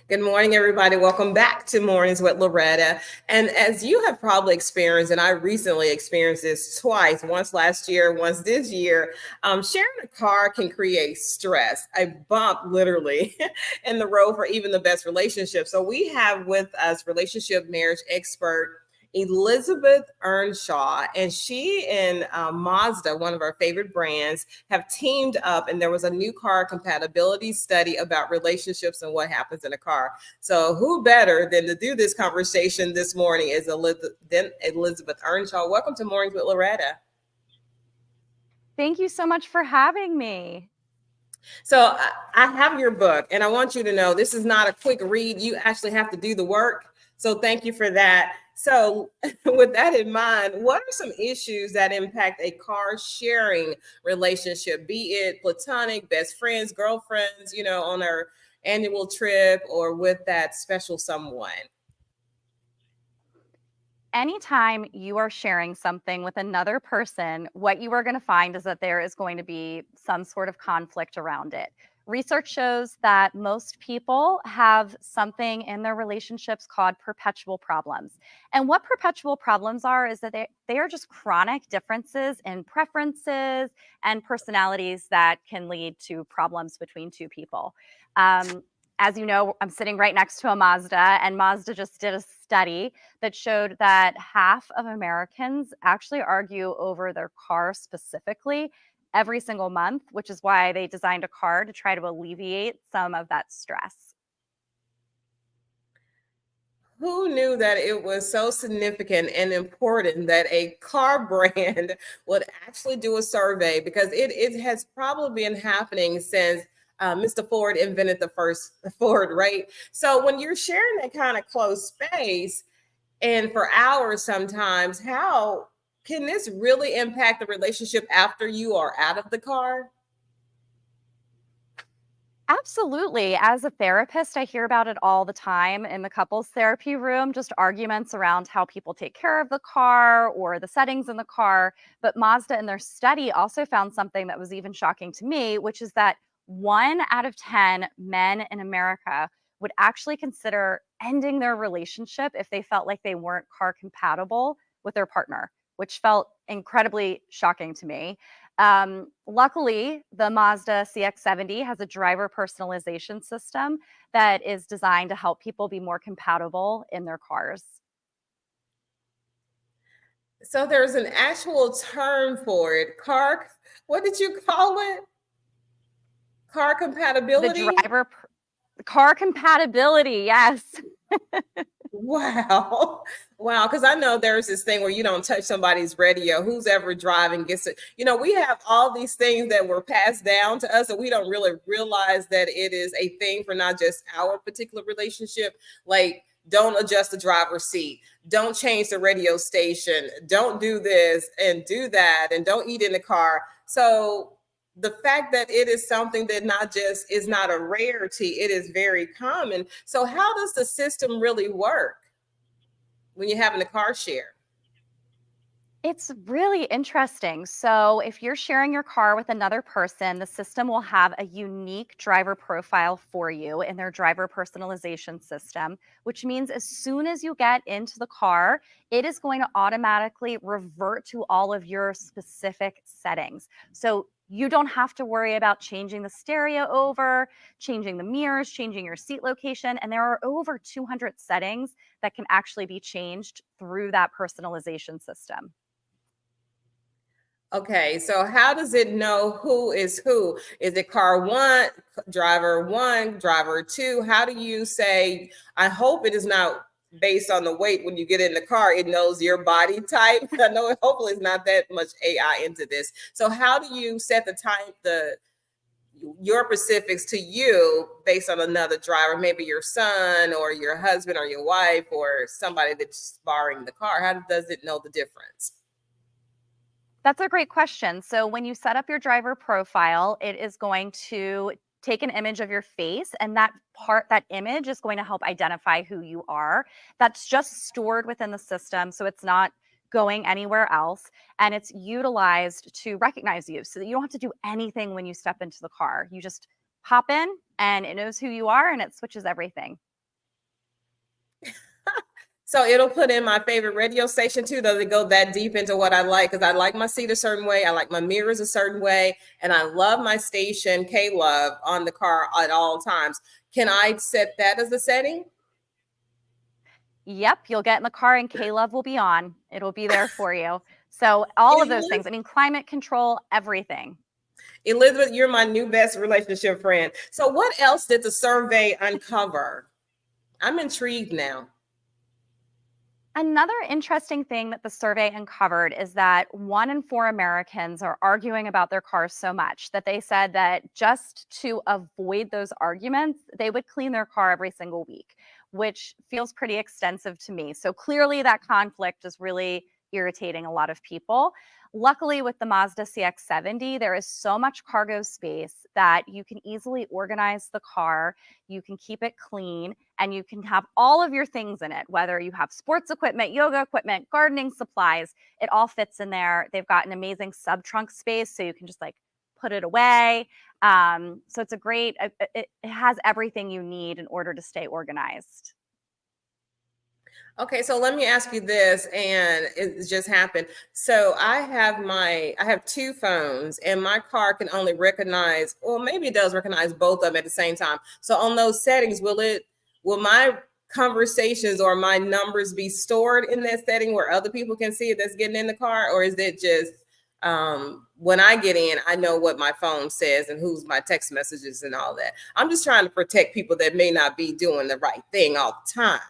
Good morning, everybody. Welcome back to Mornings with Loretta. And as you have probably experienced, and I recently experienced this twice, once last year, once this year, sharing a car can create stress, a bump literally in the road for even the best relationships. So we have with us relationship marriage expert Elizabeth Earnshaw, and she and Mazda, one of our favorite brands, have teamed up, and there was a new car compatibility study about relationships and what happens in a car. So, who better than to do this conversation this morning is Elizabeth Earnshaw. Welcome to Mornings with Loretta. Thank you so much for having me. So, I have your book, and I want you to know this is not a quick read. You actually have to do the work. So, thank you for that. So, with that in mind, what are some issues that impact a car sharing relationship, be it platonic, best friends, girlfriends, on our annual trip or with that special someone? Anytime you are sharing something with another person, what you are going to find is that there is going to be some sort of conflict around it. Research shows that most people have something in their relationships called perpetual problems. And what perpetual problems are is that they are just chronic differences in preferences and personalities that can lead to problems between two people. Um, as you know, I'm sitting right next to a Mazda, and Mazda just did a study that showed that half of Americans actually argue over their car specifically every single month, which is why they designed a car to try to alleviate some of that stress. Who knew that it was so significant and important that a car brand would actually do a survey? Because it has probably been happening since Mr. Ford invented the first Ford, right? So when you're sharing that kind of close space and for hours sometimes, how can this really impact the relationship after you are out of the car? Absolutely. As a therapist, I hear about it all the time in the couples therapy room, just arguments around how people take care of the car or the settings in the car. But Mazda in their study also found something that was even shocking to me, which is that 1 out of 10 men in America would actually consider ending their relationship if they felt like they weren't car compatible with their partner, which felt incredibly shocking to me. Luckily, the Mazda CX-70 has a driver personalization system that is designed to help people be more compatible in their cars. So there's an actual term for it. What did you call it? Car The compatibility? driver car compatibility, yes. Wow. Wow. Because I know there's this thing where you don't touch somebody's radio. Who's ever driving gets it. We have all these things that were passed down to us, and we don't really realize that it is a thing for not just our particular relationship. Like, don't adjust the driver's seat. Don't change the radio station. Don't do this and do that. And don't eat in the car. So, the fact that it is something that not just is not a rarity, it is very common. So how does the system really work when you're having a car share? It's really interesting. So, if you're sharing your car with another person, the system will have a unique driver profile for you in their driver personalization system, which means as soon as you get into the car, it is going to automatically revert to all of your specific settings. So, you don't have to worry about changing the stereo over, changing the mirrors, changing your seat location. And there are over 200 settings that can actually be changed through that personalization system. Okay, so how does it know who is who? Is it car one, driver two? How do you say? I hope it is not based on the weight when you get in the car. It knows your body type. I know hopefully it's not that much AI into this. So how do you set the type, the your specifics to you based on another driver, maybe your son or your husband or your wife or somebody that's borrowing the car? How does it know the difference? That's a great question. So, when you set up your driver profile, it is going to take an image of your face, and that image is going to help identify who you are. That's just stored within the system. So, it's not going anywhere else. And it's utilized to recognize you so that you don't have to do anything when you step into the car. You just hop in and it knows who you are and it switches everything. So it'll put in my favorite radio station too. Does it go that deep into what I like? Because I like my seat a certain way. I like my mirrors a certain way. And I love my station, K Love, on the car at all times. Can I set that as a setting? Yep, you'll get in the car and K-Love will be on. It'll be there for you. So all of those things. I mean, climate control, everything. Elizabeth, you're my new best relationship friend. So what else did the survey uncover? I'm intrigued now. Another interesting thing that the survey uncovered is that 1 in 4 Americans are arguing about their cars so much that they said that just to avoid those arguments, they would clean their car every single week, which feels pretty extensive to me. So clearly, that conflict is really irritating a lot of people. Luckily, with the Mazda CX-70, there is so much cargo space that you can easily organize the car, you can keep it clean, and you can have all of your things in it, whether you have sports equipment, yoga equipment, gardening supplies, it all fits in there. They've got an amazing sub trunk space, so you can just like put it away. So it's a great, it has everything you need in order to stay organized. Okay, so let me ask you this, and it just happened. So I have two phones, and my car can only recognize, well, maybe it does recognize both of them at the same time. So on those settings, will my conversations or my numbers be stored in that setting where other people can see it that's getting in the car, or is it just when I get in, I know what my phone says and who's my text messages and all that? I'm just trying to protect people that may not be doing the right thing all the time.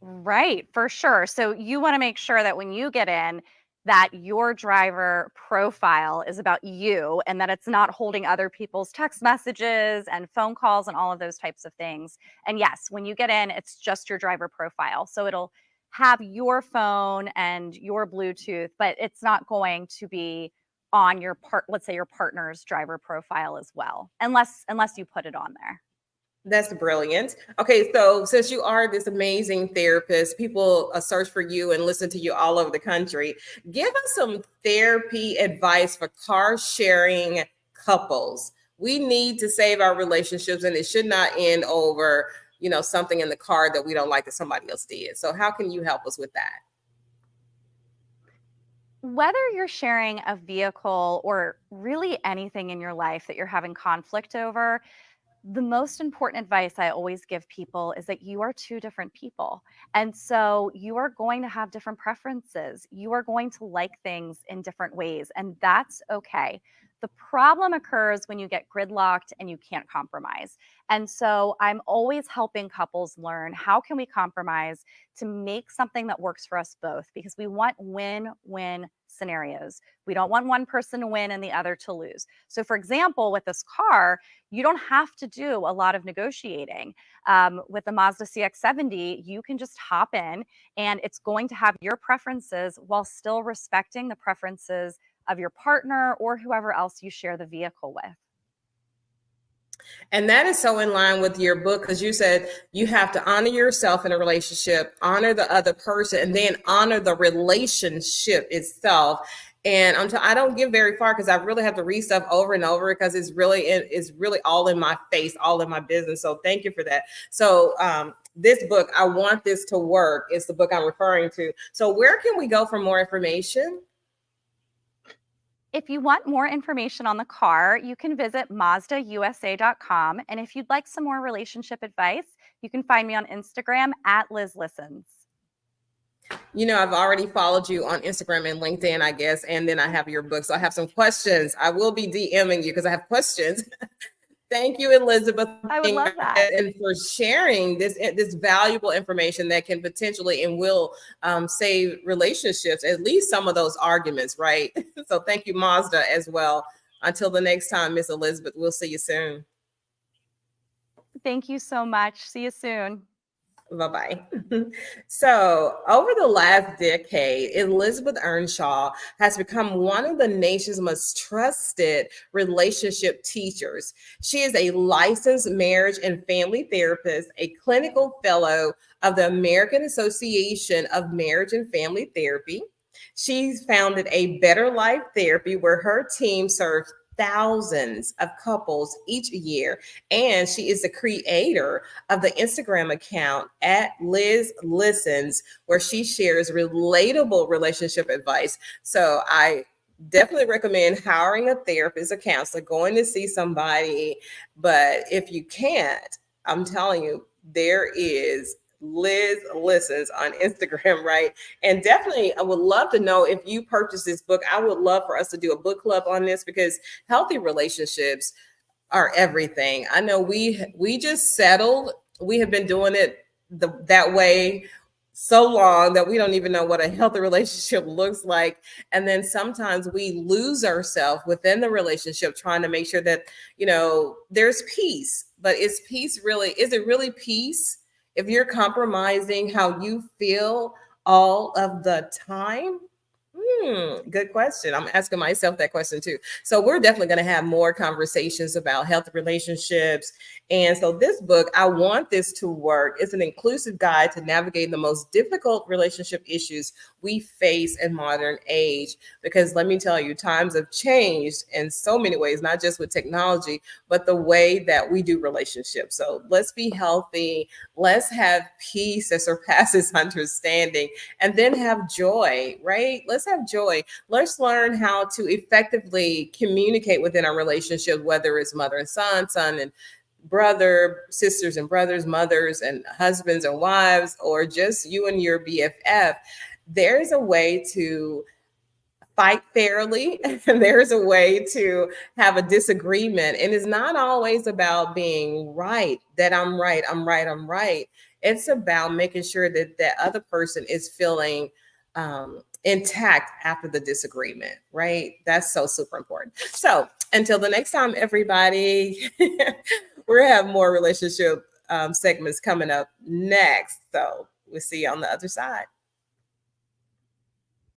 Right, for sure. So you want to make sure that when you get in, that your driver profile is about you and that it's not holding other people's text messages and phone calls and all of those types of things. And yes, when you get in, it's just your driver profile. So it'll have your phone and your Bluetooth, but it's not going to be on your let's say your partner's driver profile as well, unless you put it on there. That's brilliant. Okay, so since you are this amazing therapist, people search for you and listen to you all over the country. Give us some therapy advice for car sharing couples. We need to save our relationships, and it should not end over, something in the car that we don't like that somebody else did. So how can you help us with that? Whether you're sharing a vehicle or really anything in your life that you're having conflict over, the most important advice I always give people is that you are two different people. And so you are going to have different preferences. You are going to like things in different ways, and that's okay. The problem occurs when you get gridlocked and you can't compromise. And so I'm always helping couples learn how can we compromise to make something that works for us both, because we want win-win scenarios. We don't want one person to win and the other to lose. So for example, with this car, you don't have to do a lot of negotiating. With the Mazda CX-70, you can just hop in and it's going to have your preferences while still respecting the preferences of your partner or whoever else you share the vehicle with. And that is so in line with your book, because you said you have to honor yourself in a relationship, honor the other person, and then honor the relationship itself. And I don't get very far because I really have to read stuff over and over because it's really all in my face, all in my business. So thank you for that. So this book, I Want This to Work, is the book I'm referring to. So where can we go for more information? If you want more information on the car, you can visit mazdausa.com. And if you'd like some more relationship advice, you can find me on Instagram at Liz Listens. I've already followed you on Instagram and LinkedIn, I guess, and then I have your book. So I have some questions. I will be DMing you because I have questions. Thank you, Elizabeth. I would love that. And for sharing this valuable information that can potentially and will save relationships, at least some of those arguments, right? So thank you, Mazda, as well. Until the next time, Miss Elizabeth, we'll see you soon. Thank you so much. See you soon. Bye-bye. So over the last decade, Elizabeth Earnshaw has become one of the nation's most trusted relationship teachers. She is a licensed marriage and family therapist, a clinical fellow of the American Association of Marriage and Family Therapy. She's founded a Better Life Therapy where her team serves thousands of couples each year. And she is the creator of the Instagram account at Liz Listens, where she shares relatable relationship advice. So I definitely recommend hiring a therapist, a counselor, going to see somebody. But if you can't, I'm telling you, there is Liz Listens on Instagram, right? And definitely, I would love to know if you purchase this book. I would love for us to do a book club on this because healthy relationships are everything. I know we just settled. We have been doing it that way so long that we don't even know what a healthy relationship looks like. And then sometimes we lose ourselves within the relationship trying to make sure that, there's peace. But is it really peace if you're compromising how you feel all of the time? Good question. I'm asking myself that question too. So we're definitely going to have more conversations about healthy relationships. And so this book, I Want This to Work, is an inclusive guide to navigating the most difficult relationship issues we face in modern age. Because let me tell you, times have changed in so many ways, not just with technology, but the way that we do relationships. So let's be healthy. Let's have peace that surpasses understanding, and then have joy, right? Let's have joy. Let's learn how to effectively communicate within our relationship, whether it's mother and son and brother, sisters and brothers, mothers and husbands and wives, or just you and your BFF. There's a way to fight fairly. There's a way to have a disagreement. And it's not always about being right, that I'm right, I'm right, I'm right. It's about making sure that that other person is feeling intact after the disagreement, right? That's so super important. So until the next time, everybody, we'll have more relationship segments coming up next. So we'll see you on the other side.